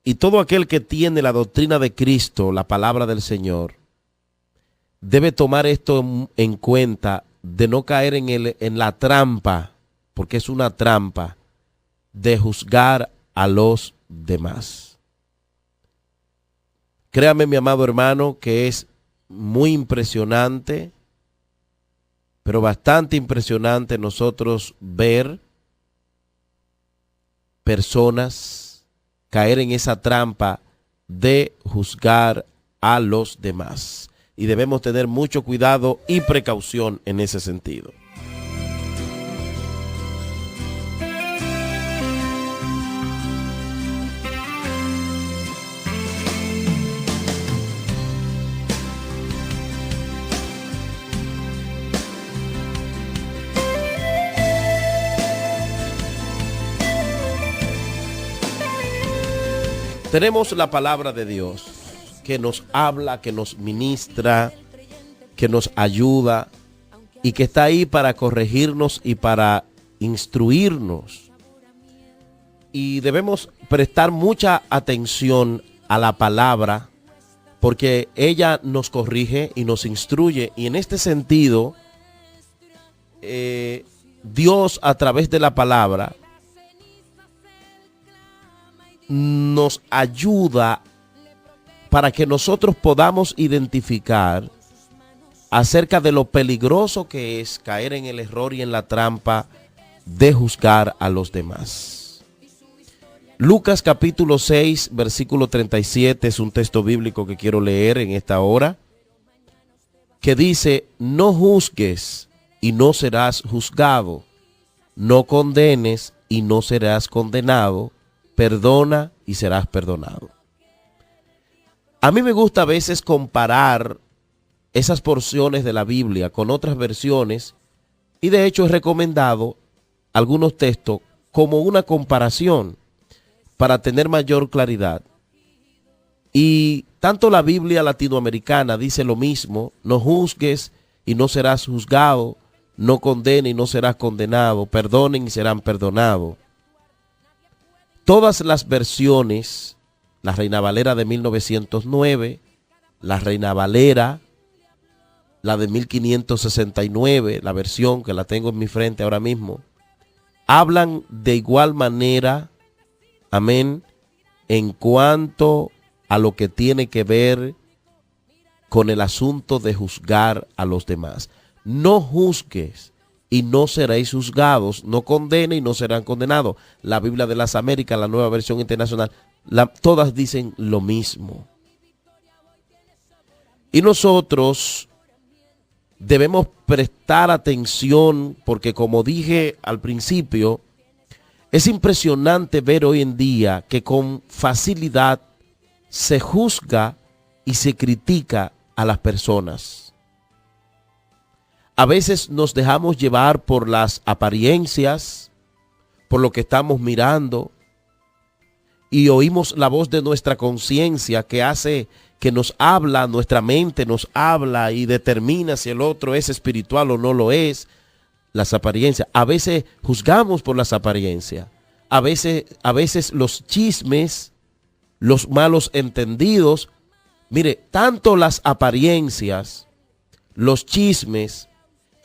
Y todo aquel que tiene la doctrina de Cristo, la palabra del Señor, debe tomar esto en cuenta de no caer en la trampa, porque es una trampa, de juzgar a los demás. Créame, mi amado hermano, que es muy impresionante, pero bastante impresionante nosotros ver personas caer en esa trampa de juzgar a los demás. Y debemos tener mucho cuidado y precaución en ese sentido. Tenemos la palabra de Dios que nos habla, que nos ministra, que nos ayuda y que está ahí para corregirnos y para instruirnos. Y debemos prestar mucha atención a la palabra porque ella nos corrige y nos instruye. Y en este sentido, Dios a través de la palabra nos ayuda para que nosotros podamos identificar acerca de lo peligroso que es caer en el error y en la trampa de juzgar a los demás. Lucas capítulo 6, versículo 37 es un texto bíblico que quiero leer en esta hora, que dice: no juzgues y no serás juzgado, no condenes y no serás condenado, perdona y serás perdonado. A mí me gusta a veces comparar esas porciones de la Biblia con otras versiones y de hecho he recomendado algunos textos como una comparación para tener mayor claridad. Y tanto la Biblia latinoamericana dice lo mismo: no juzgues y no serás juzgado, no condenes y no serás condenado, perdonen y serán perdonados. Todas las versiones, la Reina Valera de 1909, la Reina Valera, la de 1569, la versión que la tengo en mi frente ahora mismo, hablan de igual manera, amén, en cuanto a lo que tiene que ver con el asunto de juzgar a los demás. No juzgues y no seréis juzgados, no condene y no serán condenados. La Biblia de las Américas, la Nueva Versión Internacional, todas dicen lo mismo. Y nosotros debemos prestar atención porque, como dije al principio, es impresionante ver hoy en día que con facilidad se juzga y se critica a las personas. A veces nos dejamos llevar por las apariencias, por lo que estamos mirando, y oímos la voz de nuestra conciencia que hace que nos habla, nuestra mente nos habla y determina si el otro es espiritual o no lo es. Las apariencias. A veces juzgamos por las apariencias. A veces los chismes, los malos entendidos. Mire, tanto las apariencias, los chismes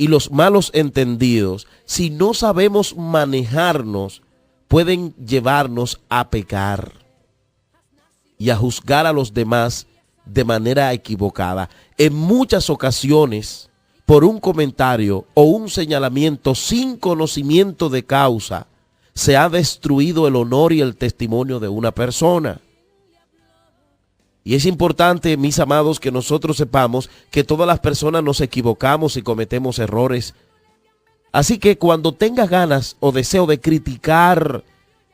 y los malos entendidos, si no sabemos manejarnos, pueden llevarnos a pecar y a juzgar a los demás de manera equivocada. En muchas ocasiones, por un comentario o un señalamiento sin conocimiento de causa, se ha destruido el honor y el testimonio de una persona. Y es importante, mis amados, que nosotros sepamos que todas las personas nos equivocamos y cometemos errores. Así que cuando tengas ganas o deseo de criticar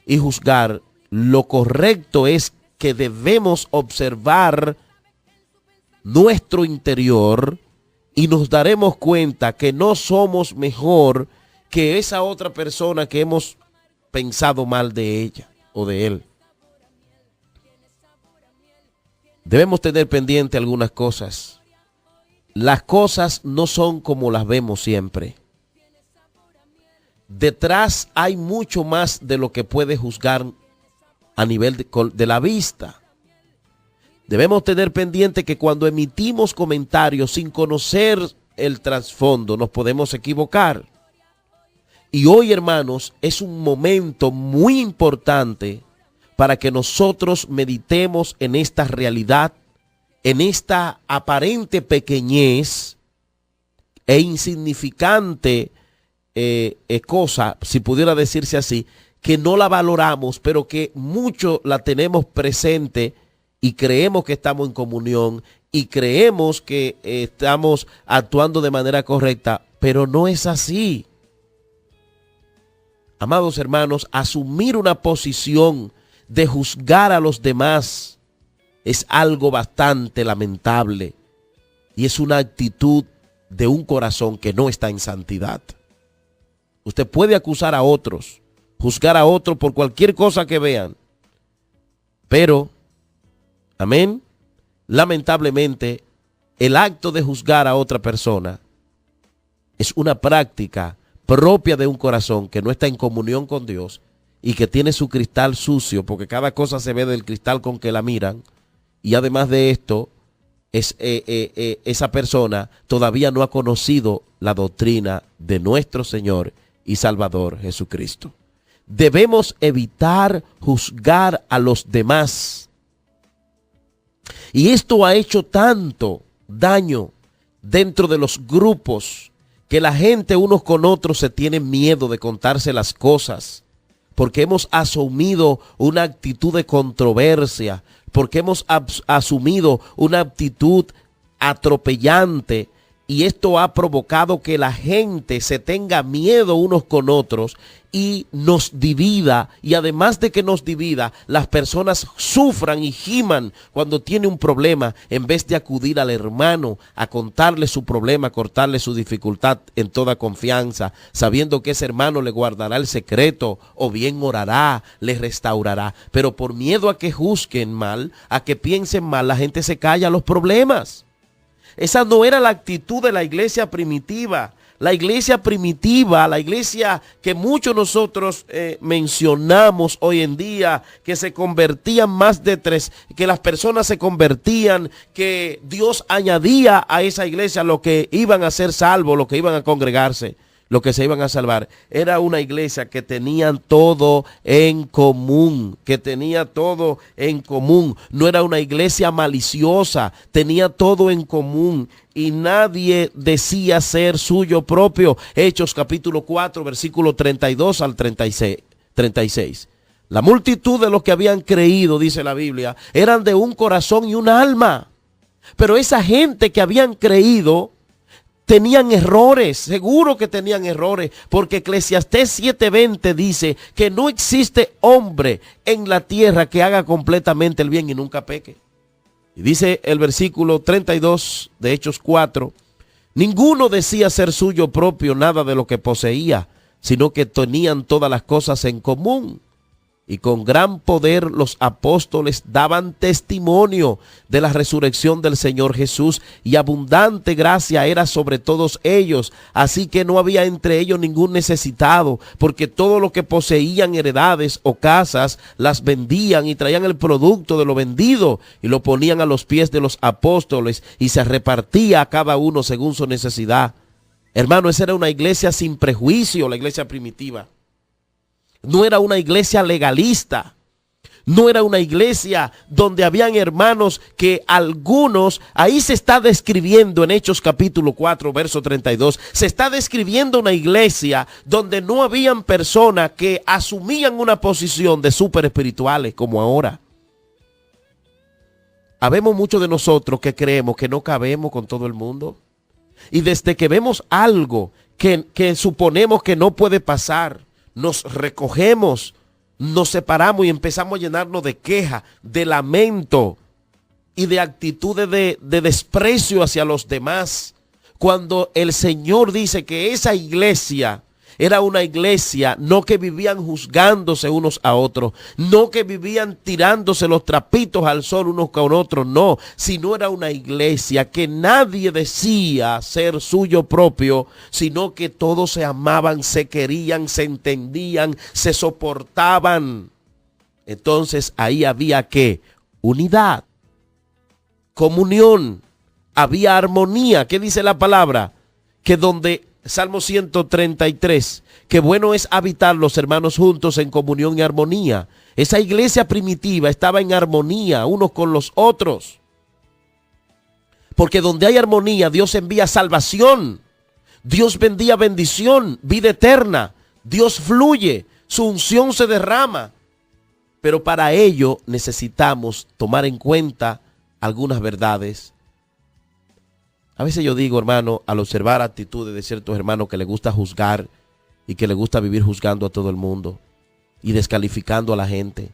y juzgar, lo correcto es que debemos observar nuestro interior y nos daremos cuenta que no somos mejor que esa otra persona que hemos pensado mal de ella o de él. Debemos tener pendiente algunas cosas. Las cosas no son como las vemos siempre. Detrás hay mucho más de lo que puede juzgar a nivel de la vista. Debemos tener pendiente que cuando emitimos comentarios sin conocer el trasfondo, nos podemos equivocar. Y hoy, hermanos, es un momento muy importante para que nosotros meditemos en esta realidad, en esta aparente pequeñez e insignificante cosa, si pudiera decirse así, que no la valoramos, pero que mucho la tenemos presente y creemos que estamos en comunión y creemos que estamos actuando de manera correcta, pero no es así. Amados hermanos, asumir una posición de juzgar a los demás es algo bastante lamentable y es una actitud de un corazón que no está en santidad. Usted puede acusar a otros, juzgar a otros por cualquier cosa que vean, pero, amén, lamentablemente, el acto de juzgar a otra persona es una práctica propia de un corazón que no está en comunión con Dios y que tiene su cristal sucio, porque cada cosa se ve del cristal con que la miran, y además de esto, esa persona todavía no ha conocido la doctrina de nuestro Señor y Salvador Jesucristo. Debemos evitar juzgar a los demás. Y esto ha hecho tanto daño dentro de los grupos que la gente unos con otros se tiene miedo de contarse las cosas, porque hemos asumido una actitud de controversia, porque hemos asumido una actitud atropellante, y esto ha provocado que la gente se tenga miedo unos con otros y nos divida, y además de que nos divida, las personas sufran y giman cuando tiene un problema, en vez de acudir al hermano a contarle su problema, a contarle su dificultad en toda confianza, sabiendo que ese hermano le guardará el secreto o bien orará, le restaurará. Pero por miedo a que juzguen mal, a que piensen mal, la gente se calla los problemas. Esa no era la actitud de la iglesia primitiva. La iglesia primitiva, la iglesia que muchos nosotros mencionamos hoy en día, que se convertían más de 3, que las personas se convertían, que Dios añadía a esa iglesia lo que iban a ser salvos, lo que iban a congregarse, lo que se iban a salvar. Era una iglesia que tenían todo en común, que tenía todo en común. No era una iglesia maliciosa, tenía todo en común y nadie decía ser suyo propio. Hechos capítulo 4, versículo 32 al 36. La multitud de los que habían creído, dice la Biblia, eran de un corazón y un alma. Pero esa gente que habían creído tenían errores, seguro que tenían errores, porque Eclesiastés 7:20 dice que no existe hombre en la tierra que haga completamente el bien y nunca peque. Y dice el versículo 32 de Hechos 4, ninguno decía ser suyo propio nada de lo que poseía, sino que tenían todas las cosas en común. Y con gran poder los apóstoles daban testimonio de la resurrección del Señor Jesús, y abundante gracia era sobre todos ellos. Así que no había entre ellos ningún necesitado, porque todo lo que poseían, heredades o casas, las vendían y traían el producto de lo vendido y lo ponían a los pies de los apóstoles, y se repartía a cada uno según su necesidad. Hermano, esa era una iglesia sin prejuicio, la iglesia primitiva. No era una iglesia legalista, no era una iglesia donde habían hermanos que algunos, ahí se está describiendo en Hechos capítulo 4, verso 32, se está describiendo una iglesia donde no habían personas que asumían una posición de súper espirituales como ahora. Habemos muchos de nosotros que creemos que no cabemos con todo el mundo, y desde que vemos algo que suponemos que no puede pasar, nos recogemos, nos separamos y empezamos a llenarnos de queja, de lamento y de actitudes de desprecio hacia los demás. Cuando el Señor dice que esa iglesia era una iglesia no que vivían juzgándose unos a otros, no que vivían tirándose los trapitos al sol unos con otros, no, sino era una iglesia que nadie decía ser suyo propio, sino que todos se amaban, se querían, se entendían, se soportaban. Entonces ahí había ¿qué? Unidad, comunión, había armonía. ¿Qué dice la palabra? Que donde, Salmo 133, que bueno es habitar los hermanos juntos en comunión y armonía. Esa iglesia primitiva estaba en armonía unos con los otros. Porque donde hay armonía, Dios envía salvación. Dios envía bendición, vida eterna. Dios fluye, su unción se derrama. Pero para ello necesitamos tomar en cuenta algunas verdades. A veces yo digo, hermano, al observar actitudes de ciertos hermanos que les gusta juzgar y que les gusta vivir juzgando a todo el mundo y descalificando a la gente.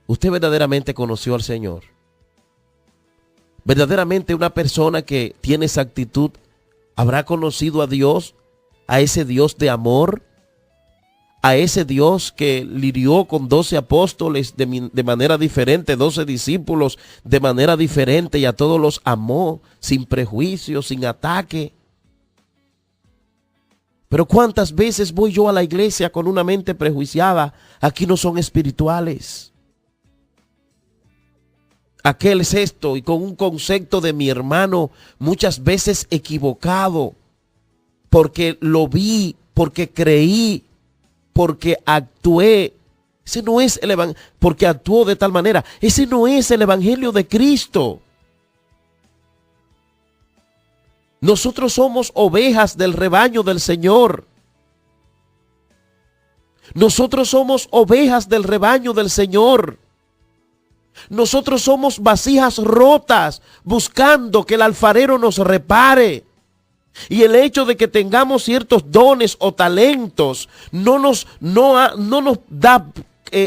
¿Usted verdaderamente conoció al Señor? ¿Verdaderamente una persona que tiene esa actitud habrá conocido a Dios, a ese Dios de amor, a ese Dios que lidió con 12 apóstoles de manera diferente, 12 discípulos de manera diferente y a todos los amó sin prejuicio, sin ataque? Pero ¿cuántas veces voy yo a la iglesia con una mente prejuiciada? Aquí no son espirituales. Aquel es esto, y con un concepto de mi hermano muchas veces equivocado, porque lo vi, porque creí, porque actué. Ese no es el evangelio, porque actuó de tal manera. Ese no es el evangelio de Cristo. Nosotros somos ovejas del rebaño del Señor. Nosotros somos ovejas del rebaño del Señor. Nosotros somos vasijas rotas buscando que el alfarero nos repare. Y el hecho de que tengamos ciertos dones o talentos no nos da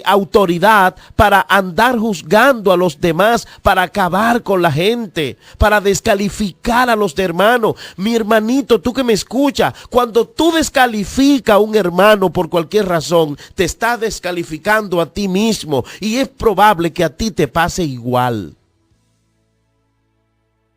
autoridad para andar juzgando a los demás, para acabar con la gente, para descalificar a los hermanos. Mi hermanito, tú que me escuchas, cuando tú descalificas a un hermano por cualquier razón, te estás descalificando a ti mismo y es probable que a ti te pase igual.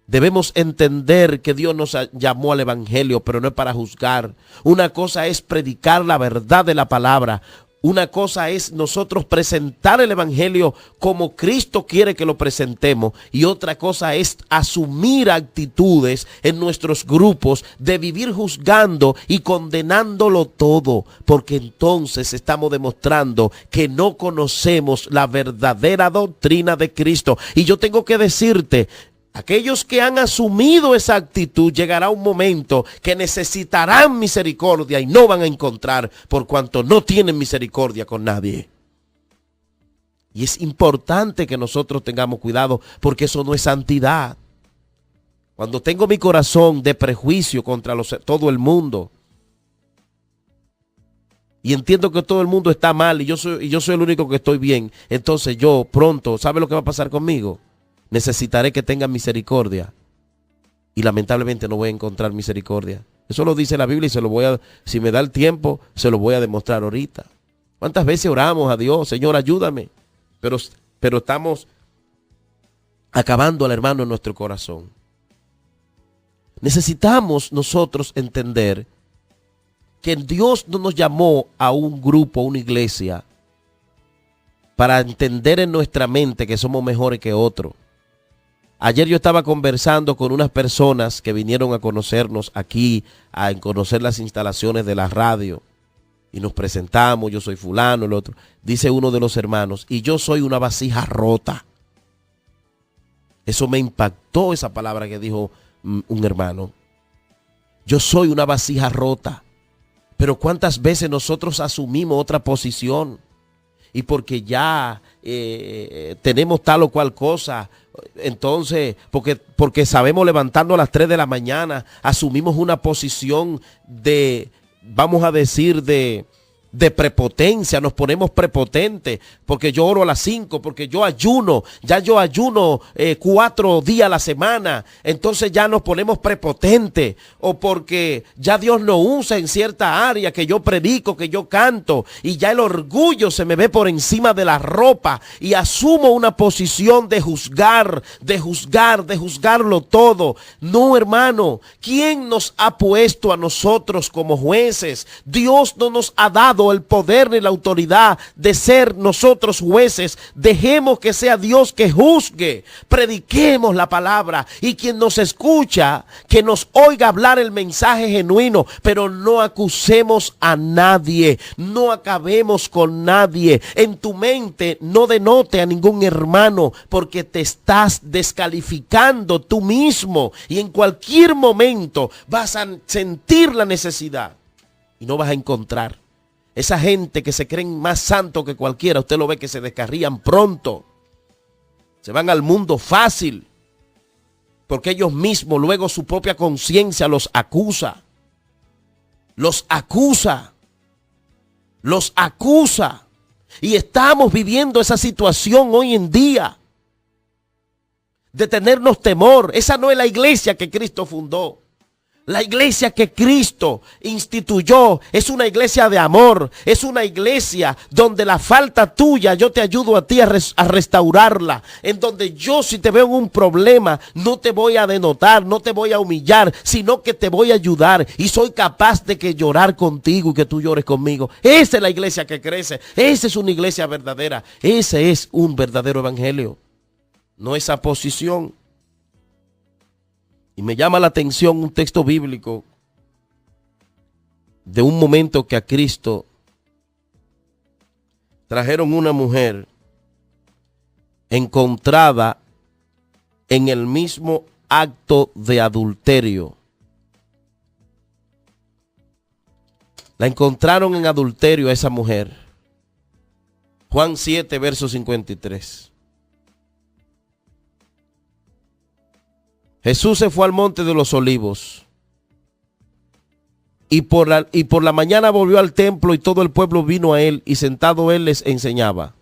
Debemos entender que Dios nos llamó al evangelio, pero no es para juzgar. Una cosa es predicar la verdad de la palabra. Una cosa es nosotros presentar el evangelio como Cristo quiere que lo presentemos. Y otra cosa es asumir actitudes en nuestros grupos de vivir juzgando y condenándolo todo. Porque entonces estamos demostrando que no conocemos la verdadera doctrina de Cristo. Y yo tengo que decirte, aquellos que han asumido esa actitud, llegará un momento que necesitarán misericordia y no van a encontrar, por cuanto no tienen misericordia con nadie. Y es importante que nosotros tengamos cuidado, porque eso no es santidad. Cuando tengo mi corazón de prejuicio contra todo el mundo, y entiendo que todo el mundo está mal y yo soy el único que estoy bien, entonces yo pronto, ¿sabe lo que va a pasar conmigo? Necesitaré que tengan misericordia. Y lamentablemente no voy a encontrar misericordia. Eso lo dice la Biblia y si me da el tiempo, se lo voy a demostrar ahorita. ¿Cuántas veces oramos a Dios? Señor, ayúdame. Pero estamos acabando al hermano en nuestro corazón. Necesitamos nosotros entender que Dios no nos llamó a un grupo, a una iglesia, para entender en nuestra mente que somos mejores que otros. Ayer yo estaba conversando con unas personas que vinieron a conocernos aquí, a conocer las instalaciones de la radio. Y nos presentamos, yo soy fulano, el otro. Dice uno de los hermanos, y yo soy una vasija rota. Eso me impactó, esa palabra que dijo un hermano. Yo soy una vasija rota. Pero ¿cuántas veces nosotros asumimos otra posición? Y porque ya tenemos tal o cual cosa, entonces, porque sabemos levantarnos a las 3 de la mañana, asumimos una posición de, vamos a decir, de prepotencia, nos ponemos prepotentes, porque yo oro a las 5, porque yo ayuno, ya yo ayuno 4 días a la semana, entonces ya nos ponemos prepotentes, o porque ya Dios nos usa en cierta área, que yo predico, que yo canto, y ya el orgullo se me ve por encima de la ropa, y asumo una posición de juzgarlo todo. No, hermano, ¿quién nos ha puesto a nosotros como jueces? Dios no nos ha dado teniendo el poder ni la autoridad de ser nosotros jueces. Dejemos que sea Dios que juzgue. Prediquemos la palabra y quien nos escucha, que nos oiga hablar el mensaje genuino, pero no acusemos a nadie, no acabemos con nadie. En tu mente no denote a ningún hermano, porque te estás descalificando tú mismo y en cualquier momento vas a sentir la necesidad y no vas a encontrar. Esa gente que se creen más santos que cualquiera, usted lo ve que se descarrían pronto, se van al mundo fácil, porque ellos mismos luego su propia conciencia los acusa. Los acusa. Los acusa. Y estamos viviendo esa situación hoy en día de tenernos temor. Esa no es la iglesia que Cristo fundó. La iglesia que Cristo instituyó es una iglesia de amor. Es una iglesia donde la falta tuya, yo te ayudo a ti a restaurarla. En donde yo, si te veo en un problema, no te voy a denotar, no te voy a humillar, sino que te voy a ayudar. Y soy capaz de que llorar contigo y que tú llores conmigo. Esa es la iglesia que crece. Esa es una iglesia verdadera. Ese es un verdadero evangelio. No esa posición. Y me llama la atención un texto bíblico de un momento que a Cristo trajeron una mujer encontrada en el mismo acto de adulterio. La encontraron en adulterio a esa mujer. Juan 7, verso 53. Jesús se fue al monte de los olivos y por la mañana volvió al templo y todo el pueblo vino a él y sentado él les enseñaba.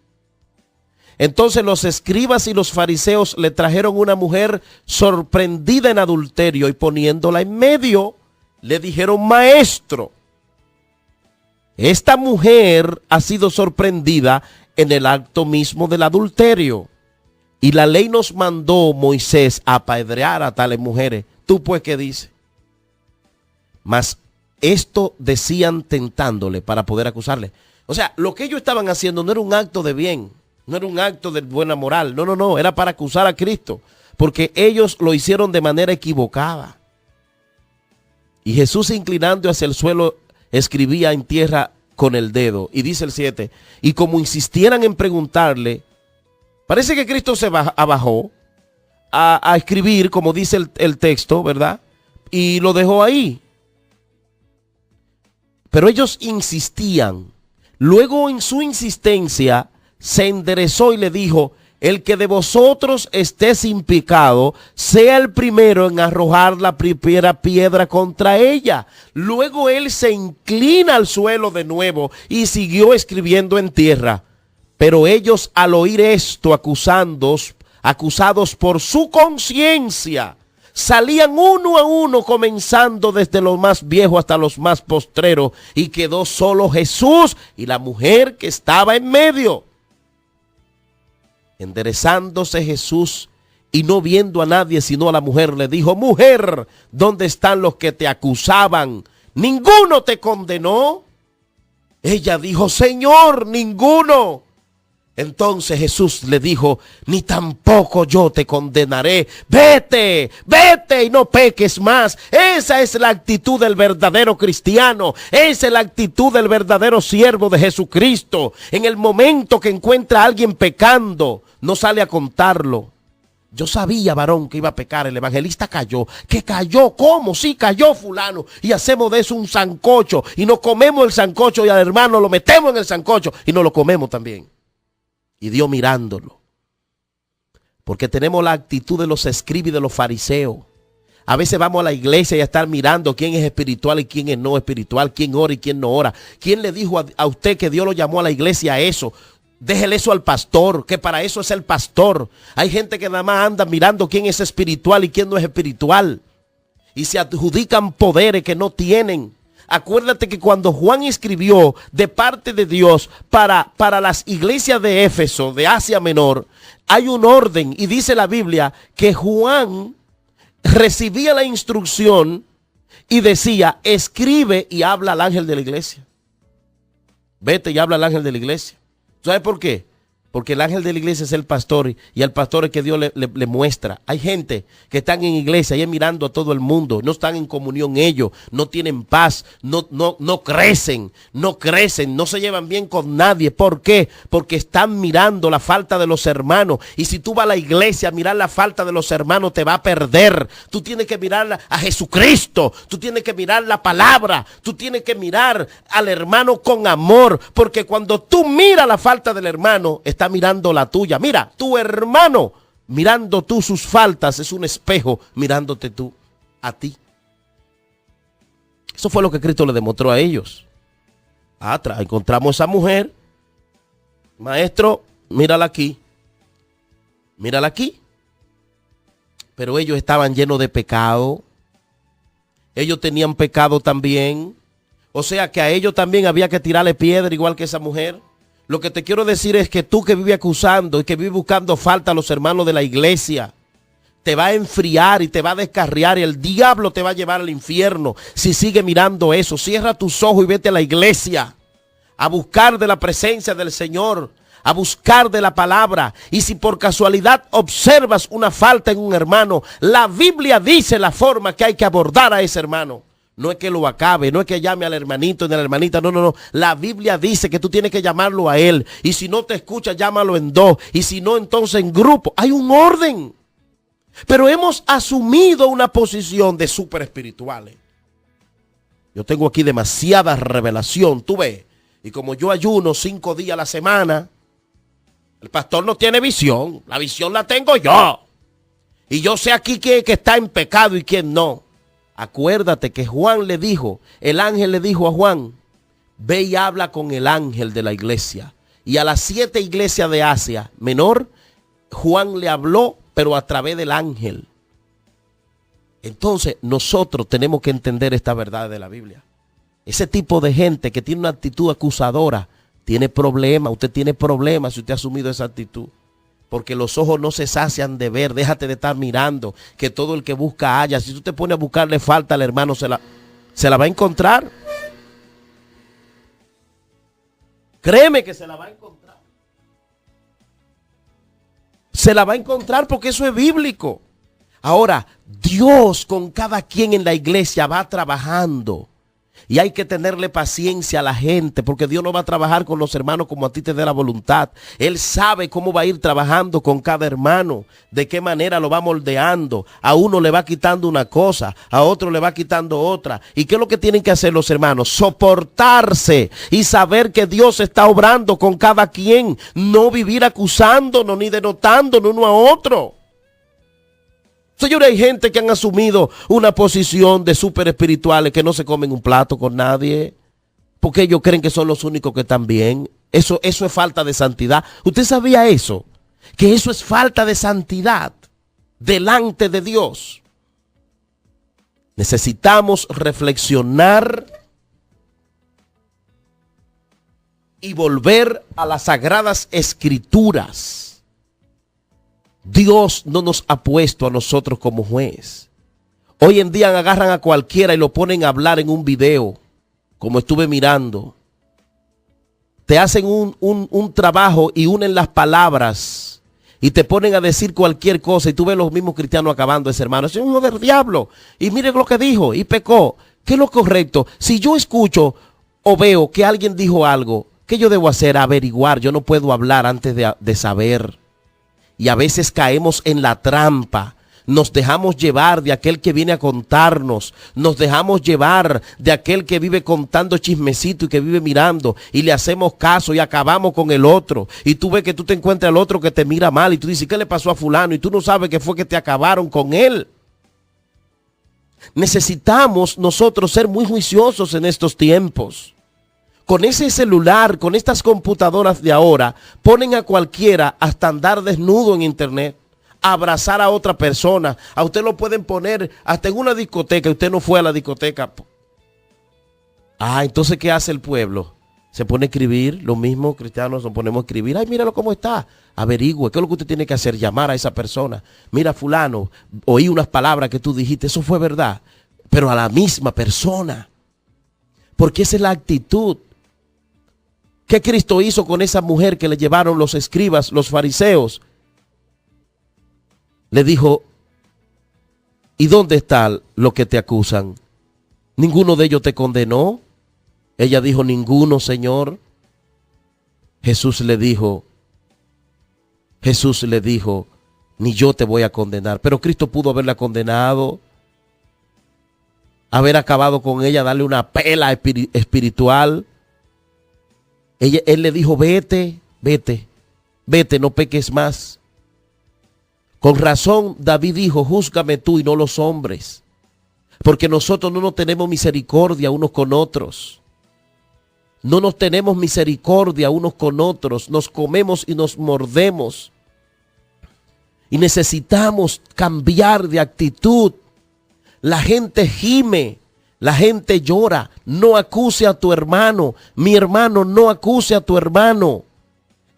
Entonces los escribas y los fariseos le trajeron una mujer sorprendida en adulterio y poniéndola en medio le dijeron: maestro, esta mujer ha sido sorprendida en el acto mismo del adulterio. Y la ley nos mandó, Moisés, a apedrear a tales mujeres. ¿Tú pues qué dices? Mas esto decían tentándole para poder acusarle. O sea, lo que ellos estaban haciendo no era un acto de bien, no era un acto de buena moral. No, era para acusar a Cristo. Porque ellos lo hicieron de manera equivocada. Y Jesús, inclinando hacia el suelo, escribía en tierra con el dedo. Y dice el 7, y como insistieran en preguntarle, parece que Cristo se bajó a escribir, como dice el texto, ¿verdad? Y lo dejó ahí. Pero ellos insistían. Luego, en su insistencia, se enderezó y le dijo: el que de vosotros esté sin pecado, sea el primero en arrojar la primera piedra contra ella. Luego él se inclina al suelo de nuevo y siguió escribiendo en tierra. Pero ellos, al oír esto, acusados por su conciencia, salían uno a uno, comenzando desde los más viejos hasta los más postreros, y quedó solo Jesús y la mujer que estaba en medio. Enderezándose Jesús y no viendo a nadie sino a la mujer, le dijo: mujer, ¿dónde están los que te acusaban? ¿Ninguno te condenó? Ella dijo: Señor, ninguno. Entonces Jesús le dijo: ni tampoco yo te condenaré. Vete, vete y no peques más. Esa es la actitud del verdadero cristiano. Esa es la actitud del verdadero siervo de Jesucristo. En el momento que encuentra a alguien pecando, no sale a contarlo. Yo sabía, varón, que iba a pecar. El evangelista cayó. ¿Qué cayó? ¿Cómo? Sí, cayó fulano. Y hacemos de eso un sancocho. Y nos comemos el sancocho y al hermano lo metemos en el sancocho y nos lo comemos también. Y Dios mirándolo. Porque tenemos la actitud de los escribas y de los fariseos. A veces vamos a la iglesia y a estar mirando quién es espiritual y quién es no espiritual, quién ora y quién no ora. ¿Quién le dijo a usted que Dios lo llamó a la iglesia a eso? Déjele eso al pastor, que para eso es el pastor. Hay gente que nada más anda mirando quién es espiritual y quién no es espiritual. Y se adjudican poderes que no tienen. Acuérdate que cuando Juan escribió de parte de Dios para las iglesias de Éfeso, de Asia Menor, hay un orden y dice la Biblia que Juan recibía la instrucción y decía: escribe y habla al ángel de la iglesia. Vete y habla al ángel de la iglesia. ¿Sabes por qué? Porque el ángel de la iglesia es el pastor y al pastor es que Dios le muestra. Hay gente que están en iglesia y mirando a todo el mundo, no están en comunión ellos, no tienen paz, no crecen, no se llevan bien con nadie. ¿Por qué? Porque están mirando la falta de los hermanos. Y si tú vas a la iglesia a mirar la falta de los hermanos, te va a perder. Tú tienes que mirar a Jesucristo, tú tienes que mirar la palabra, tú tienes que mirar al hermano con amor, porque cuando tú miras la falta del hermano, está mirando la tuya. Mira, tu hermano mirando tú sus faltas es un espejo mirándote tú a ti. Eso fue lo que Cristo le demostró a ellos. Encontramos a esa mujer. Maestro, mírala aquí. Mírala aquí. Pero ellos estaban llenos de pecado. Ellos tenían pecado también. O sea que a ellos también había que tirarle piedra igual que esa mujer. Lo que te quiero decir es que tú que vives acusando y que vives buscando falta a los hermanos de la iglesia, te va a enfriar y te va a descarriar y el diablo te va a llevar al infierno si sigue mirando eso. Cierra tus ojos y vete a la iglesia a buscar de la presencia del Señor, a buscar de la palabra. Y si por casualidad observas una falta en un hermano, la Biblia dice la forma que hay que abordar a ese hermano. No es que lo acabe, no es que llame al hermanito ni a la hermanita, no. La Biblia dice que tú tienes que llamarlo a él. Y si no te escucha, llámalo en dos. Y si no, entonces en grupo. Hay un orden. Pero hemos asumido una posición de súper espirituales. Yo tengo aquí demasiada revelación, tú ves. Y como yo ayuno 5 días a la semana, el pastor no tiene visión. La visión la tengo yo. Y yo sé aquí quién que está en pecado y quién no. Acuérdate que Juan le dijo, el ángel le dijo a Juan, ve y habla con el ángel de la iglesia. Y a las 7 iglesias de Asia Menor, Juan le habló, pero a través del ángel. Entonces nosotros tenemos que entender esta verdad de la Biblia. Ese tipo de gente que tiene una actitud acusadora, tiene problemas. Usted tiene problemas si usted ha asumido esa actitud. Porque los ojos no se sacian de ver. Déjate de estar mirando. Que todo el que busca haya. Si tú te pones a buscarle falta al hermano, se la va a encontrar. Créeme que se la va a encontrar. Se la va a encontrar porque eso es bíblico. Ahora, Dios con cada quien en la iglesia va trabajando. Y hay que tenerle paciencia a la gente, porque Dios no va a trabajar con los hermanos como a ti te dé la voluntad. Él sabe cómo va a ir trabajando con cada hermano, de qué manera lo va moldeando. A uno le va quitando una cosa, a otro le va quitando otra. ¿Y qué es lo que tienen que hacer los hermanos? Soportarse y saber que Dios está obrando con cada quien. No vivir acusándonos ni denotándonos uno a otro. Señores, hay gente que han asumido una posición de súper espirituales que no se comen un plato con nadie porque ellos creen que son los únicos que están bien. Eso es falta de santidad. ¿Usted sabía eso? Que eso es falta de santidad delante de Dios. Necesitamos reflexionar y volver a las sagradas escrituras. Dios no nos ha puesto a nosotros como juez. Hoy en día agarran a cualquiera y lo ponen a hablar en un video, como estuve mirando. Te hacen un trabajo y unen las palabras y te ponen a decir cualquier cosa y tú ves los mismos cristianos acabando ese hermano. Es un hijo del diablo. Y mire lo que dijo y pecó. ¿Qué es lo correcto? Si yo escucho o veo que alguien dijo algo, ¿qué yo debo hacer? Averiguar. Yo no puedo hablar antes de saber. Y a veces caemos en la trampa. Nos dejamos llevar de aquel que viene a contarnos. Nos dejamos llevar de aquel que vive contando chismecito y que vive mirando. Y le hacemos caso y acabamos con el otro. Y tú ves que tú te encuentras al otro que te mira mal. Y tú dices, ¿qué le pasó a fulano? Y tú no sabes qué fue que te acabaron con él. Necesitamos nosotros ser muy juiciosos en estos tiempos. Con ese celular, con estas computadoras de ahora, ponen a cualquiera hasta andar desnudo en internet, a abrazar a otra persona. A usted lo pueden poner hasta en una discoteca. Usted no fue a la discoteca. Entonces, ¿qué hace el pueblo? Se pone a escribir, lo mismo cristianos nos ponemos a escribir. Ay, míralo cómo está. Averigüe, ¿qué es lo que usted tiene que hacer? Llamar a esa persona. Mira, fulano, oí unas palabras que tú dijiste, eso fue verdad. Pero a la misma persona. Porque esa es la actitud. ¿Qué Cristo hizo con esa mujer que le llevaron los escribas, los fariseos? Le dijo, ¿y dónde está lo que te acusan? ¿Ninguno de ellos te condenó? Ella dijo, ninguno, Señor. Jesús le dijo, ni yo te voy a condenar. Pero Cristo pudo haberla condenado, haber acabado con ella, darle una pela espiritual. Él le dijo, vete, no peques más. Con razón David dijo, júzgame tú y no los hombres, porque nosotros no nos tenemos misericordia unos con otros. No nos tenemos misericordia unos con otros, nos comemos y nos mordemos. Y necesitamos cambiar de actitud. La gente gime, la gente llora. No acuse a tu hermano, mi hermano, no acuse a tu hermano.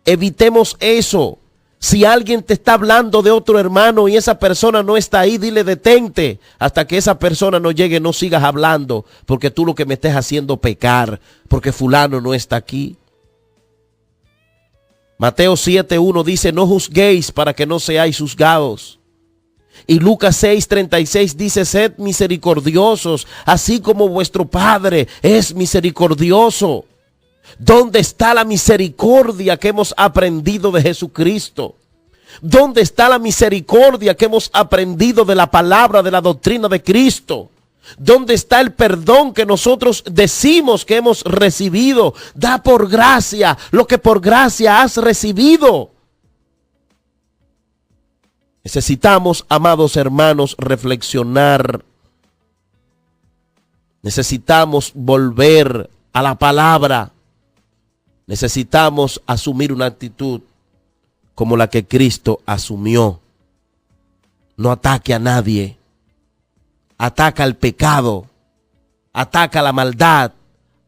Evitemos eso. Si alguien te está hablando de otro hermano y esa persona no está ahí, dile detente. Hasta que esa persona no llegue, no sigas hablando, porque tú lo que me estés haciendo pecar, porque fulano no está aquí. Mateo 7:1 dice, no juzguéis para que no seáis juzgados. Y Lucas 6:36 dice, sed misericordiosos, así como vuestro Padre es misericordioso. ¿Dónde está la misericordia que hemos aprendido de Jesucristo? ¿Dónde está la misericordia que hemos aprendido de la palabra, de la doctrina de Cristo? ¿Dónde está el perdón que nosotros decimos que hemos recibido? Da por gracia lo que por gracia has recibido. Necesitamos, amados hermanos, reflexionar. Necesitamos volver a la palabra. Necesitamos asumir una actitud como la que Cristo asumió. No ataque a nadie. Ataca al pecado. Ataca a la maldad.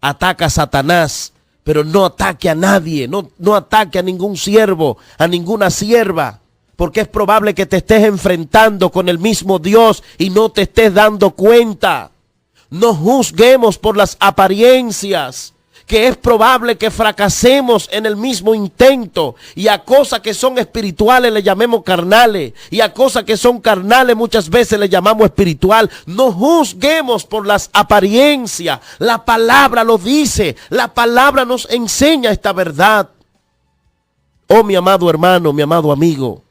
Ataca a Satanás. Pero no ataque a nadie. No ataque a ningún siervo, a ninguna sierva. Porque es probable que te estés enfrentando con el mismo Dios y no te estés dando cuenta. No juzguemos por las apariencias, que es probable que fracasemos en el mismo intento y a cosas que son espirituales le llamemos carnales y a cosas que son carnales muchas veces le llamamos espiritual. No juzguemos por las apariencias. La palabra lo dice, la palabra nos enseña esta verdad. Oh, mi amado hermano, mi amado amigo,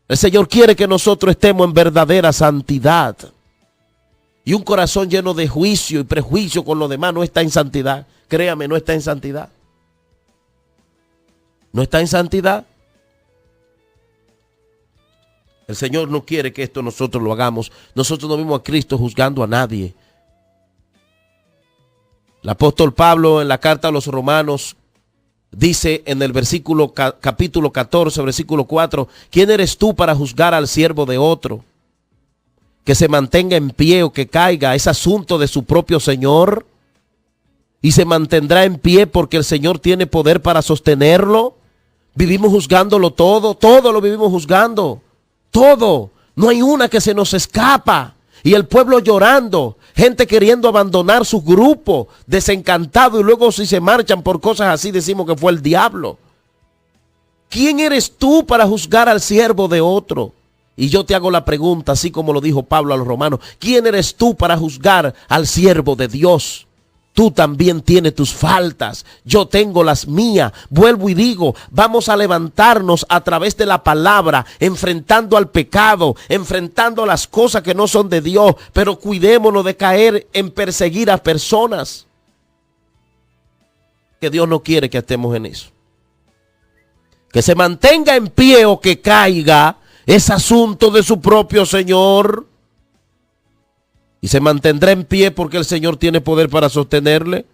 el Señor quiere que nosotros estemos en verdadera santidad. Y un corazón lleno de juicio y prejuicio con los demás no está en santidad. Créame, no está en santidad. No está en santidad. El Señor no quiere que esto nosotros lo hagamos. Nosotros no vimos a Cristo juzgando a nadie. El apóstol Pablo en la carta a los Romanos dice en el capítulo 14, versículo 4, ¿quién eres tú para juzgar al siervo de otro? Que se mantenga en pie o que caiga, es asunto de su propio Señor. Y se mantendrá en pie porque el Señor tiene poder para sostenerlo. Vivimos juzgándolo todo lo vivimos juzgando. Todo. No hay una que se nos escapa. Y el pueblo llorando, gente queriendo abandonar su grupo, desencantado, y luego si se marchan por cosas así decimos que fue el diablo. ¿Quién eres tú para juzgar al siervo de otro? Y yo te hago la pregunta, así como lo dijo Pablo a los romanos, ¿quién eres tú para juzgar al siervo de Dios? Tú también tienes tus faltas, yo tengo las mías. Vuelvo y digo, vamos a levantarnos a través de la palabra, enfrentando al pecado, enfrentando las cosas que no son de Dios, pero cuidémonos de caer en perseguir a personas. Que Dios no quiere que estemos en eso. Que se mantenga en pie o que caiga es asunto de su propio Señor. Y se mantendrá en pie porque el Señor tiene poder para sostenerle.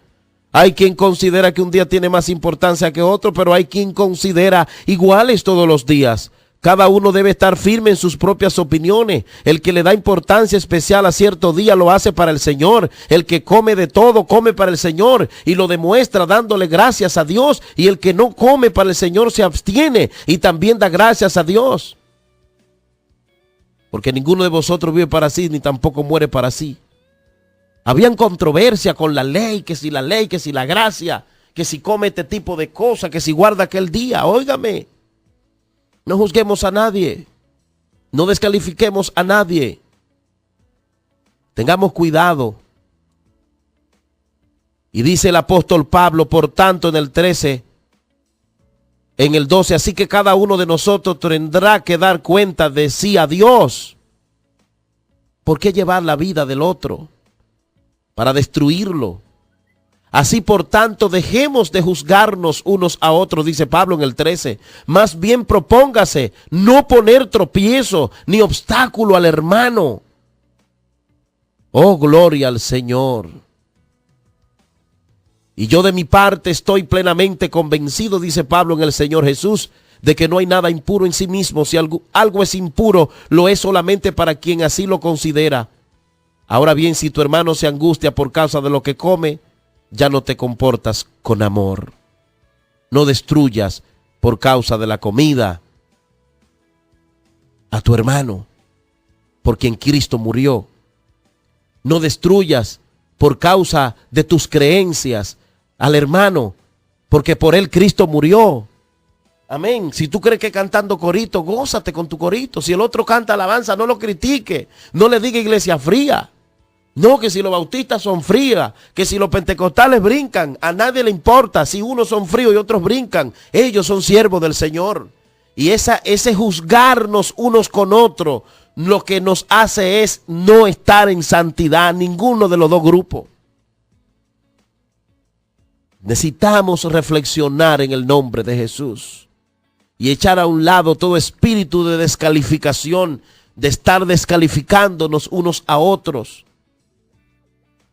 Hay quien considera que un día tiene más importancia que otro, pero hay quien considera iguales todos los días. Cada uno debe estar firme en sus propias opiniones. El que le da importancia especial a cierto día lo hace para el Señor. El que come de todo, come para el Señor y lo demuestra dándole gracias a Dios. Y el que no come para el Señor se abstiene y también da gracias a Dios. Porque ninguno de vosotros vive para sí, ni tampoco muere para sí. Habían controversia con la ley, que si la gracia. que si come este tipo de cosas, que si guarda aquel día. Óigame, no juzguemos a nadie, no descalifiquemos a nadie. Tengamos cuidado. Y dice el apóstol Pablo, por tanto, en el 13, en el 12, así que cada uno de nosotros tendrá que dar cuenta de sí a Dios. ¿Por qué llevar la vida del otro? Para destruirlo. Así, por tanto, dejemos de juzgarnos unos a otros, dice Pablo en el 13. Más bien propóngase no poner tropiezo ni obstáculo al hermano. Oh, gloria al Señor. Y yo de mi parte estoy plenamente convencido, dice Pablo en el Señor Jesús, de que no hay nada impuro en sí mismo. Si algo es impuro, lo es solamente para quien así lo considera. Ahora bien, si tu hermano se angustia por causa de lo que come, ya no te comportas con amor. No destruyas por causa de la comida a tu hermano, por quien Cristo murió. No destruyas por causa de tus creencias al hermano, porque por él Cristo murió. Amén. Si tú crees que cantando corito, gózate con tu corito. Si el otro canta alabanza, no lo critique. No le diga iglesia fría. No, que si los bautistas son frías, que si los pentecostales brincan, a nadie le importa. Si unos son fríos y otros brincan, ellos son siervos del Señor. Y ese juzgarnos unos con otros, lo que nos hace es no estar en santidad, ninguno de los dos grupos. Necesitamos reflexionar en el nombre de Jesús y echar a un lado todo espíritu de descalificación, de estar descalificándonos unos a otros.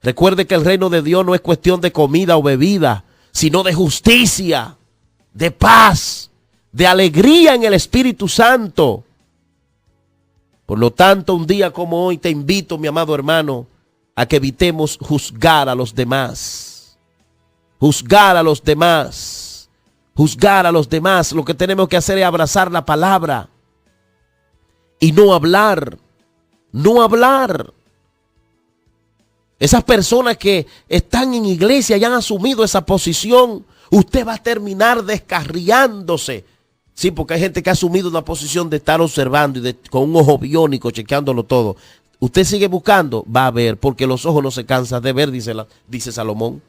Recuerde que el reino de Dios no es cuestión de comida o bebida, sino de justicia, de paz, de alegría en el Espíritu Santo. Por lo tanto, un día como hoy te invito, mi amado hermano, a que evitemos juzgar a los demás. Juzgar a los demás. Juzgar a los demás. Lo que tenemos que hacer es abrazar la palabra y no hablar. No hablar. Esas personas que están en iglesia y han asumido esa posición, usted va a terminar descarriándose. Sí, porque hay gente que ha asumido una posición de estar observando y con un ojo biónico, chequeándolo todo. Usted sigue buscando, va a ver, porque los ojos no se cansan de ver, dice Salomón.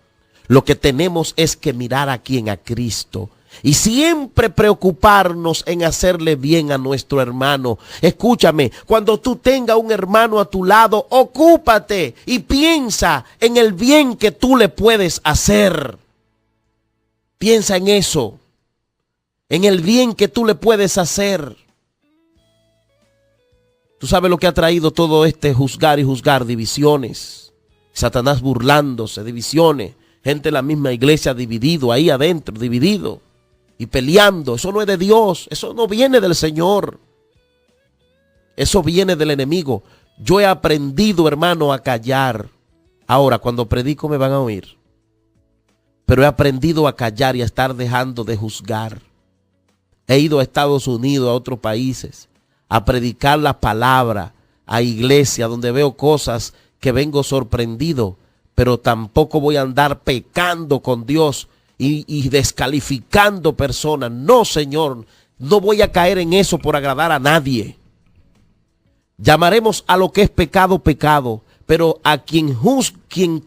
Lo que tenemos es que mirar a quién, a Cristo. Y siempre preocuparnos en hacerle bien a nuestro hermano. Escúchame, cuando tú tengas un hermano a tu lado, ocúpate y piensa en el bien que tú le puedes hacer. Piensa en eso, en el bien que tú le puedes hacer. Tú sabes lo que ha traído todo este juzgar y juzgar, divisiones. Satanás burlándose, divisiones. Gente en la misma iglesia dividido, ahí adentro, dividido. Y peleando. Eso no es de Dios. Eso no viene del Señor. Eso viene del enemigo. Yo he aprendido, hermano, a callar. Ahora, cuando predico me van a oír. Pero he aprendido a callar y a estar dejando de juzgar. He ido a Estados Unidos, a otros países, a predicar la palabra, a iglesia, donde veo cosas que vengo sorprendido. Pero tampoco voy a andar pecando con Dios y descalificando personas. No, Señor, no voy a caer en eso por agradar a nadie. Llamaremos a lo que es pecado, pecado. Pero a quien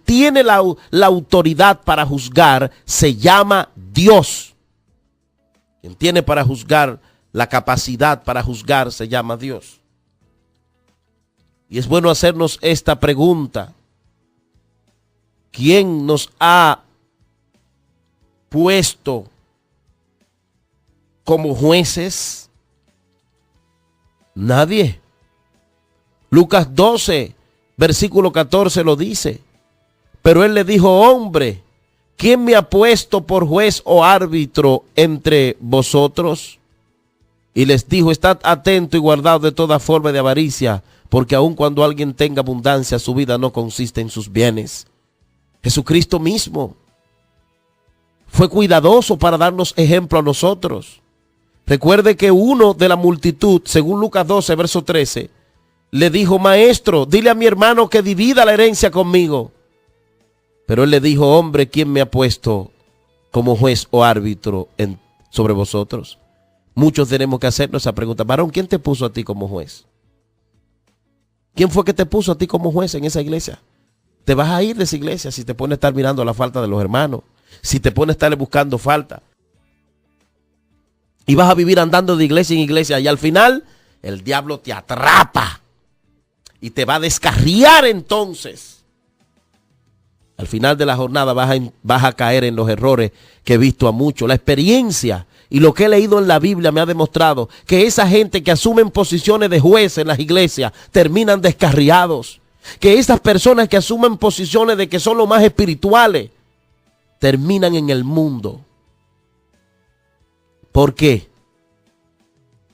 tiene la autoridad para juzgar se llama Dios. Quien tiene para juzgar, la capacidad para juzgar se llama Dios. Y es bueno hacernos esta pregunta. ¿Quién nos ha puesto como jueces? Nadie. Lucas 12, versículo 14 lo dice. Pero él le dijo: hombre, ¿quién me ha puesto por juez o árbitro entre vosotros? Y les dijo: estad atento y guardado de toda forma de avaricia, porque aun cuando alguien tenga abundancia, su vida no consiste en sus bienes. Jesucristo mismo fue cuidadoso para darnos ejemplo a nosotros. Recuerde que uno de la multitud, según Lucas 12, verso 13, le dijo: maestro, dile a mi hermano que divida la herencia conmigo. Pero él le dijo: hombre, ¿quién me ha puesto como juez o árbitro sobre vosotros? Muchos tenemos que hacernos esa pregunta. Varón, ¿quién te puso a ti como juez? ¿Quién fue que te puso a ti como juez en esa iglesia? Te vas a ir de esa iglesia si te pones a estar mirando la falta de los hermanos, si te pones a estar buscando falta. Y vas a vivir andando de iglesia en iglesia y al final el diablo te atrapa y te va a descarriar entonces. Al final de la jornada vas a caer en los errores que he visto a muchos. La experiencia y lo que he leído en la Biblia me ha demostrado que esa gente que asumen posiciones de juez en las iglesias terminan descarriados. Que esas personas que asumen posiciones de que son los más espirituales terminan en el mundo. ¿Por qué?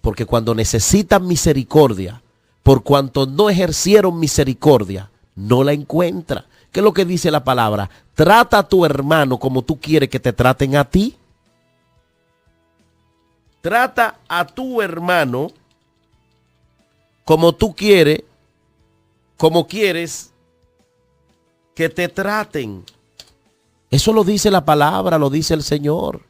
Porque cuando necesitan misericordia, por cuanto no ejercieron misericordia, no la encuentran. ¿Qué es lo que dice la palabra? Trata a tu hermano como tú quieres que te traten a ti. Trata a tu hermano como tú quieres, como quieres que te traten. Eso lo dice la palabra, lo dice el Señor.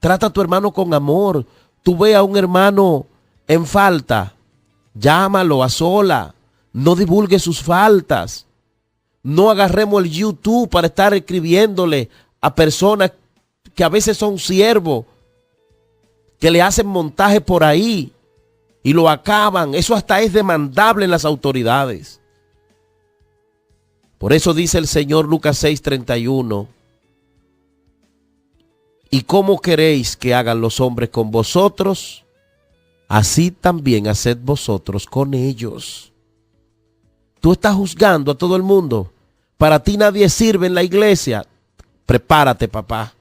Trata a tu hermano con amor. Tú ve a un hermano en falta, llámalo a sola. No divulgue sus faltas. No agarremos el YouTube para estar escribiéndole a personas que a veces son siervos, que le hacen montaje por ahí y lo acaban. Eso hasta es demandable en las autoridades. Por eso dice el Señor, Lucas 6:31. ¿Y cómo queréis que hagan los hombres con vosotros? Así también haced vosotros con ellos. Tú estás juzgando a todo el mundo. Para ti nadie sirve en la iglesia. Prepárate, papá.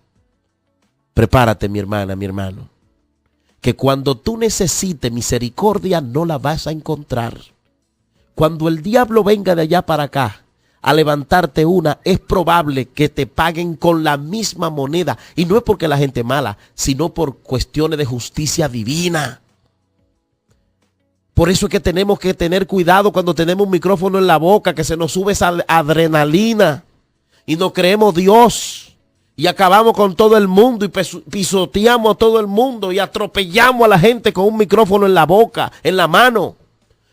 Prepárate, mi hermana, mi hermano. Que cuando tú necesites misericordia no la vas a encontrar. Cuando el diablo venga de allá para acá a levantarte una, es probable que te paguen con la misma moneda. Y no es porque la gente es mala, sino por cuestiones de justicia divina. Por eso es que tenemos que tener cuidado cuando tenemos un micrófono en la boca, que se nos sube esa adrenalina y nos creemos Dios y acabamos con todo el mundo y pisoteamos a todo el mundo y atropellamos a la gente con un micrófono en la boca, en la mano.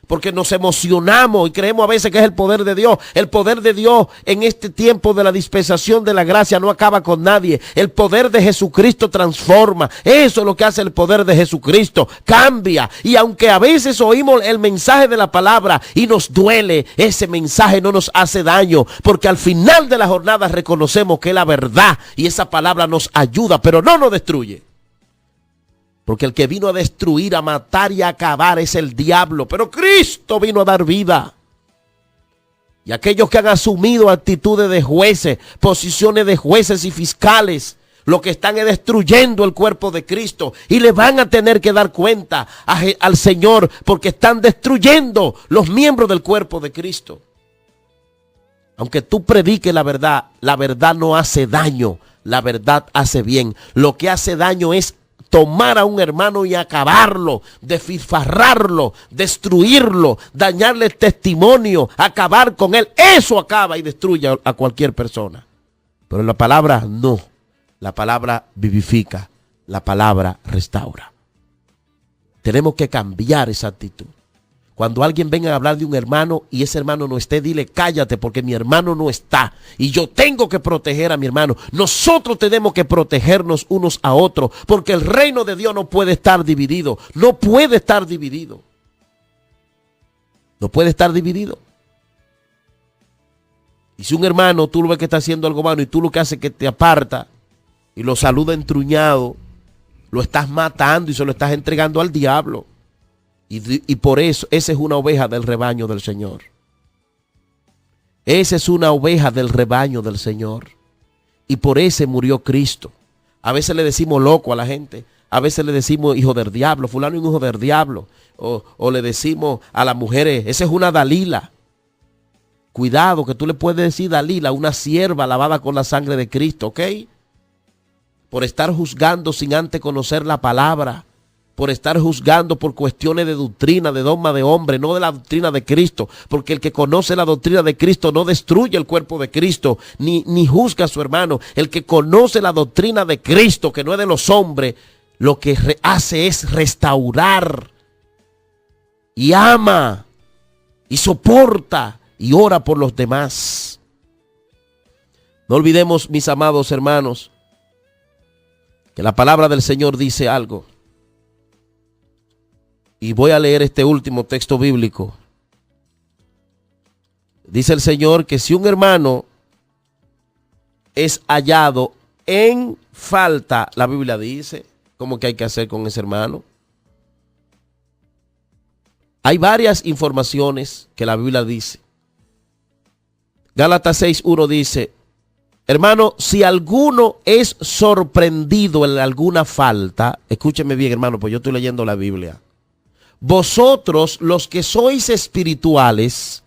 Porque nos emocionamos y creemos a veces que es el poder de Dios. El poder de Dios en este tiempo de la dispensación de la gracia no acaba con nadie. El poder de Jesucristo transforma. Eso es lo que hace el poder de Jesucristo. Cambia. Y aunque a veces oímos el mensaje de la palabra y nos duele, ese mensaje no nos hace daño. Porque al final de la jornada reconocemos que es la verdad y esa palabra nos ayuda, pero no nos destruye. Porque el que vino a destruir, a matar y a acabar es el diablo. Pero Cristo vino a dar vida. Y aquellos que han asumido actitudes de jueces, posiciones de jueces y fiscales, lo que están es destruyendo el cuerpo de Cristo. Y le van a tener que dar cuenta al Señor, porque están destruyendo los miembros del cuerpo de Cristo. Aunque tú prediques la verdad no hace daño. La verdad hace bien. Lo que hace daño es tomar a un hermano y acabarlo, desfifarrarlo, destruirlo, dañarle el testimonio, acabar con él. Eso acaba y destruye a cualquier persona. Pero la palabra no. La palabra vivifica. La palabra restaura. Tenemos que cambiar esa actitud. Cuando alguien venga a hablar de un hermano y ese hermano no esté, dile cállate porque mi hermano no está. Y yo tengo que proteger a mi hermano. Nosotros tenemos que protegernos unos a otros porque el reino de Dios no puede estar dividido. No puede estar dividido. No puede estar dividido. Y si un hermano tú lo ves que está haciendo algo malo y tú lo que haces es que te aparta y lo saluda entruñado, lo estás matando y se lo estás entregando al diablo. Y por eso, esa es una oveja del rebaño del Señor. Esa es una oveja del rebaño del Señor. Y por ese murió Cristo. A veces le decimos loco a la gente. A veces le decimos hijo del diablo. Fulano es un hijo del diablo. O le decimos a las mujeres, esa es una Dalila. Cuidado que tú le puedes decir Dalila, una sierva lavada con la sangre de Cristo, ¿ok? Por estar juzgando sin antes conocer la palabra. por estar juzgando por cuestiones de doctrina, de dogma de hombre, no de la doctrina de Cristo, porque el que conoce la doctrina de Cristo no destruye el cuerpo de Cristo, ni juzga a su hermano. El que conoce la doctrina de Cristo, que no es de los hombres, lo que hace es restaurar y ama y soporta y ora por los demás. No olvidemos, mis amados hermanos, que la palabra del Señor dice algo. Y voy a leer este último texto bíblico. Dice el Señor que si un hermano es hallado en falta, la Biblia dice, ¿cómo que hay que hacer con ese hermano? Hay varias informaciones que la Biblia dice. Gálatas 6:1 dice, hermano, si alguno es sorprendido en alguna falta, escúcheme bien, hermano, pues yo estoy leyendo la Biblia. Vosotros, los que sois espirituales,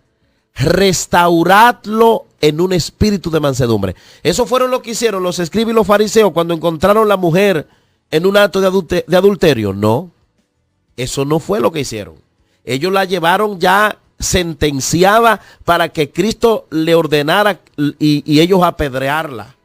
restauradlo en un espíritu de mansedumbre. Eso fueron lo que hicieron los escribas y los fariseos cuando encontraron la mujer en un acto de adulterio. No, eso no fue lo que hicieron. Ellos la llevaron ya sentenciada para que Cristo le ordenara y ellos apedrearla.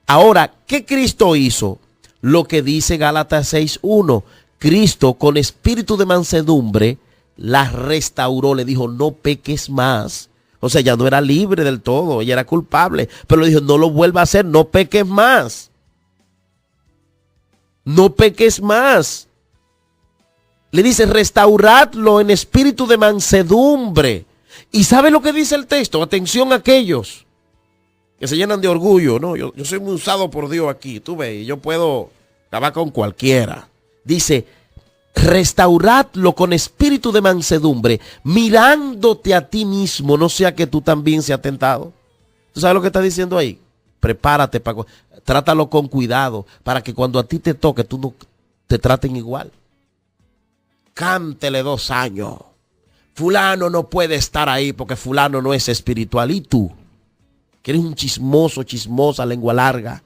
Ahora, ¿qué Cristo hizo? Lo que dice Gálatas 6:1. Cristo con espíritu de mansedumbre la restauró, le dijo no peques más. O sea, ya no era libre del todo, ella era culpable, pero le dijo no lo vuelva a hacer, no peques más. No peques más. Le dice restauradlo en espíritu de mansedumbre. ¿Y sabe lo que dice el texto? Atención a aquellos que se llenan de orgullo. No, yo soy muy usado por Dios aquí, tú ves, yo puedo acabar con cualquiera. Dice, restauradlo con espíritu de mansedumbre, mirándote a ti mismo, no sea que tú también seas tentado. ¿Tú sabes lo que está diciendo ahí? Prepárate, trátalo con cuidado, para que cuando a ti te toque, tú no te traten igual. Cántele 2 años. Fulano no puede estar ahí porque fulano no es espiritual. ¿Y tú? Que eres un chismoso, chismosa, lengua larga,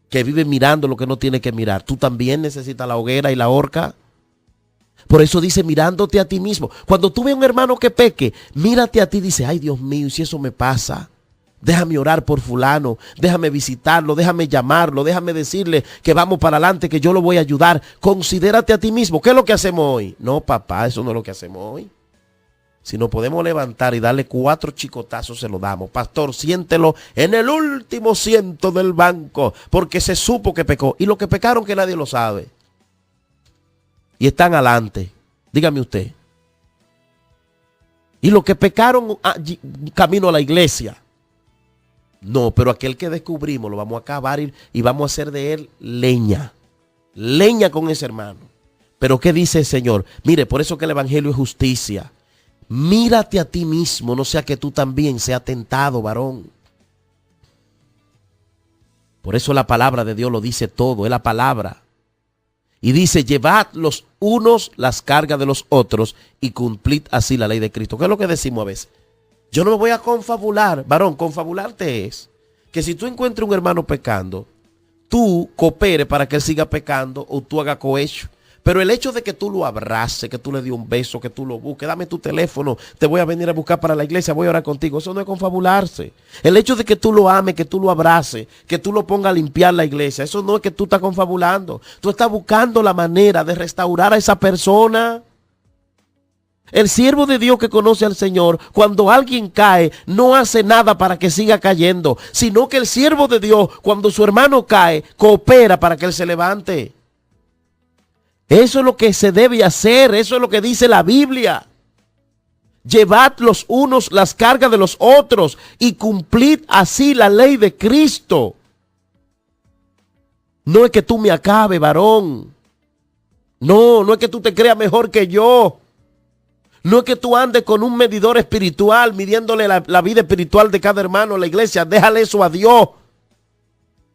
que vive mirando lo que no tiene que mirar. Tú también necesitas la hoguera y la horca. Por eso dice, mirándote a ti mismo. Cuando tú ves a un hermano que peque, mírate a ti y dice, ay Dios mío, ¿y si eso me pasa? Déjame orar por fulano, déjame visitarlo, déjame llamarlo, déjame decirle que vamos para adelante, que yo lo voy a ayudar. Considérate a ti mismo. ¿Qué es lo que hacemos hoy? No, papá, eso no es lo que hacemos hoy. Si nos podemos levantar y darle 4 chicotazos, se lo damos. Pastor, siéntelo en el último ciento del banco, porque se supo que pecó. Y lo que pecaron que nadie lo sabe. Y están adelante. Dígame usted. Y lo que pecaron camino a la iglesia. No, pero aquel que descubrimos lo vamos a acabar y vamos a hacer de él leña. Leña con ese hermano. Pero ¿qué dice el Señor? Mire, por eso que el evangelio es justicia. Mírate a ti mismo, no sea que tú también seas tentado, varón. Por eso la palabra de Dios lo dice todo, es la palabra. Y dice, llevad los unos las cargas de los otros y cumplid así la ley de Cristo. ¿Qué es lo que decimos a veces? Yo no me voy a confabular, varón, confabularte es que si tú encuentras un hermano pecando, tú cooperes para que él siga pecando o tú hagas cohecho. Pero el hecho de que tú lo abraces, que tú le des un beso, que tú lo busques, dame tu teléfono, te voy a venir a buscar para la iglesia, voy a orar contigo, eso no es confabularse. El hecho de que tú lo ames, que tú lo abraces, que tú lo pongas a limpiar la iglesia, eso no es que tú estás confabulando. Tú estás buscando la manera de restaurar a esa persona. El siervo de Dios que conoce al Señor, cuando alguien cae, no hace nada para que siga cayendo, sino que el siervo de Dios, cuando su hermano cae, coopera para que él se levante. Eso es lo que se debe hacer, eso es lo que dice la Biblia. Llevad los unos las cargas de los otros y cumplid así la ley de Cristo. No es que tú me acabes, varón. No es que tú te creas mejor que yo. No es que tú andes con un medidor espiritual, midiéndole la vida espiritual de cada hermano en la iglesia. Déjale eso a Dios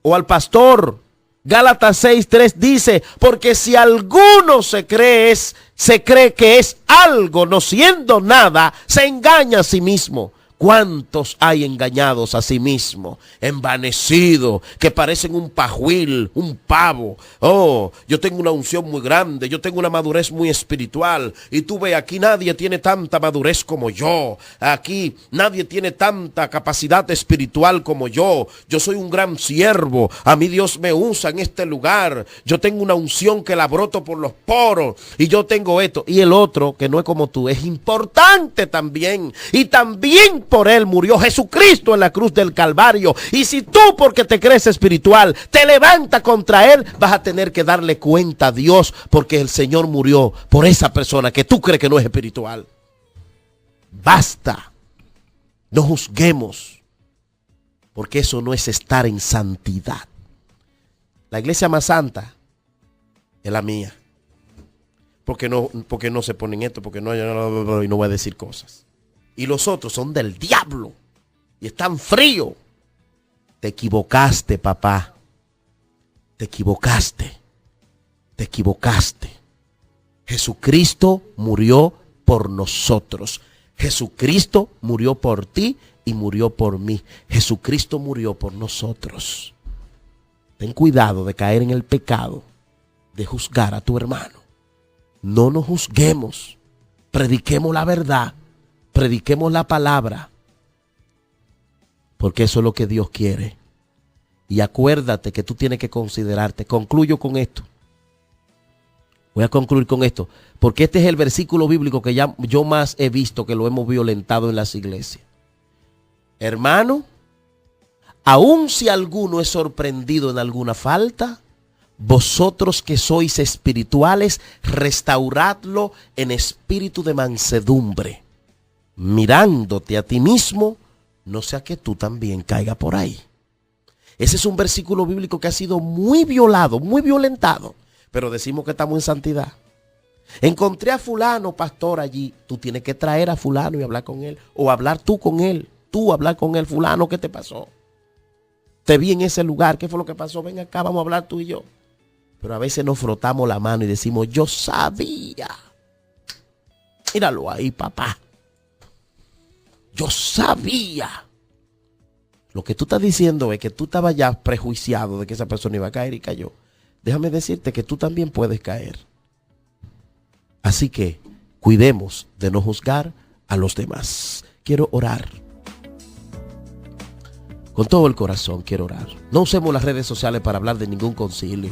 o al pastor. Gálatas 6:3 dice, porque si alguno se cree que es algo, no siendo nada, se engaña a sí mismo. ¿Cuántos hay engañados a sí mismos, envanecidos, que parecen un pajuil, un pavo? Oh, yo tengo una unción muy grande, yo tengo una madurez muy espiritual. Y tú ves, aquí nadie tiene tanta madurez como yo. Aquí nadie tiene tanta capacidad espiritual como yo. Yo soy un gran siervo. A mí Dios me usa en este lugar. Yo tengo una unción que la broto por los poros. Y yo tengo esto. Y el otro, que no es como tú, es importante también. Y también por él murió Jesucristo en la cruz del Calvario. Y si tú, porque te crees espiritual, te levantas contra él, vas a tener que darle cuenta a Dios, porque el Señor murió por esa persona que tú crees que no es espiritual. Basta. No juzguemos, porque eso no es estar en santidad. La iglesia más santa es la mía. Porque no se ponen esto, porque no, y no voy a decir cosas. Y los otros son del diablo y están fríos. Te equivocaste, papá. Te equivocaste. Te equivocaste. Jesucristo murió por nosotros. Jesucristo murió por ti y murió por mí. Jesucristo murió por nosotros. Ten cuidado de caer en el pecado de juzgar a tu hermano. No nos juzguemos. Prediquemos la verdad. Prediquemos la palabra, porque eso es lo que Dios quiere. Y acuérdate que tú tienes que considerarte. Concluyo con esto. Voy a concluir con esto, porque este es el versículo bíblico que yo más he visto que lo hemos violentado en las iglesias. Hermano, aun si alguno es sorprendido en alguna falta, vosotros que sois espirituales, restauradlo en espíritu de mansedumbre, mirándote a ti mismo, no sea que tú también caigas por ahí. Ese es un versículo bíblico que ha sido muy violado, muy violentado, pero decimos que estamos en santidad. Encontré a fulano, pastor, allí. Tú tienes que traer a fulano y hablar con él, o hablar tú con él, tú hablar con él. Fulano, ¿qué te pasó? Te vi en ese lugar, ¿qué fue lo que pasó? Ven acá, vamos a hablar tú y yo. Pero a veces nos frotamos la mano y decimos, yo sabía. Míralo ahí, papá. Yo sabía. Lo que tú estás diciendo es que tú estabas ya prejuiciado de que esa persona iba a caer y cayó. Déjame decirte que tú también puedes caer. Así que cuidemos de no juzgar a los demás. Quiero orar. Con todo el corazón quiero orar. No usemos las redes sociales para hablar de ningún concilio.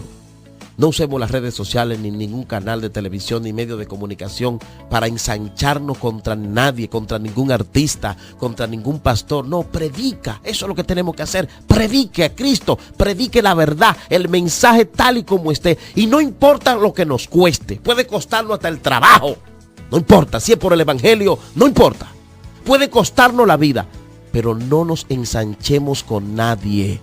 No usemos las redes sociales ni ningún canal de televisión ni medio de comunicación para ensancharnos contra nadie, contra ningún artista, contra ningún pastor. No, predica. Eso es lo que tenemos que hacer. Predique a Cristo, predique la verdad, el mensaje tal y como esté. Y no importa lo que nos cueste. Puede costarnos hasta el trabajo. No importa. Si es por el evangelio, no importa. Puede costarnos la vida. Pero no nos ensanchemos con nadie.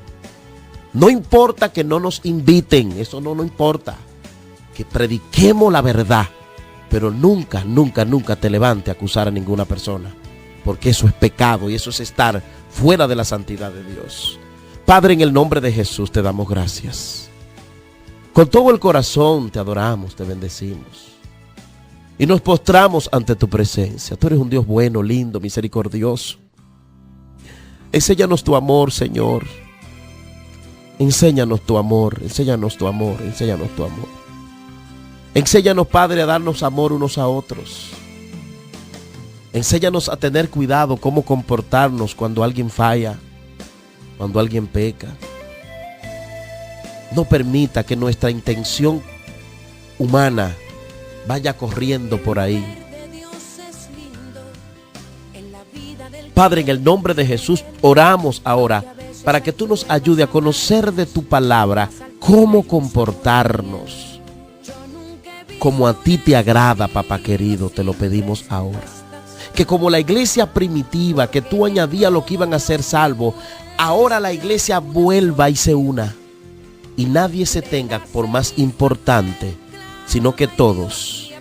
No importa que no nos inviten, eso no importa. Que prediquemos la verdad, pero nunca, nunca, nunca te levante a acusar a ninguna persona, porque eso es pecado y eso es estar fuera de la santidad de Dios. Padre, en el nombre de Jesús te damos gracias. Con todo el corazón te adoramos, te bendecimos y nos postramos ante tu presencia. Tú eres un Dios bueno, lindo, misericordioso. Enséñanos tu amor, Señor. Enséñanos tu amor, enséñanos tu amor, enséñanos tu amor. Enséñanos, Padre, a darnos amor unos a otros. Enséñanos a tener cuidado cómo comportarnos cuando alguien falla, cuando alguien peca. No permita que nuestra intención humana vaya corriendo por ahí. Padre, en el nombre de Jesús oramos ahora para que tú nos ayudes a conocer de tu palabra cómo comportarnos, como a ti te agrada, papá querido, te lo pedimos ahora. Que como la iglesia primitiva, que tú añadías lo que iban a ser salvos, ahora la iglesia vuelva y se una. Y nadie se tenga por más importante, sino que todos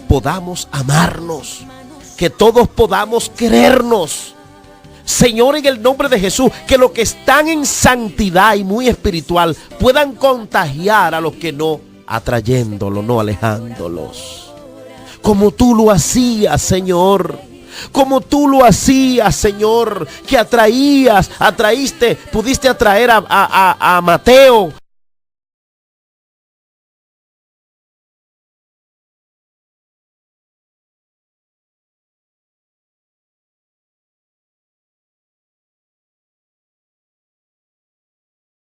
podamos amarnos. Que todos podamos querernos. Señor, en el nombre de Jesús, que los que están en santidad y muy espiritual puedan contagiar a los que no, atrayéndolos, no alejándolos. como tú lo hacías, Señor. Como tú lo hacías, Señor, que pudiste atraer a Mateo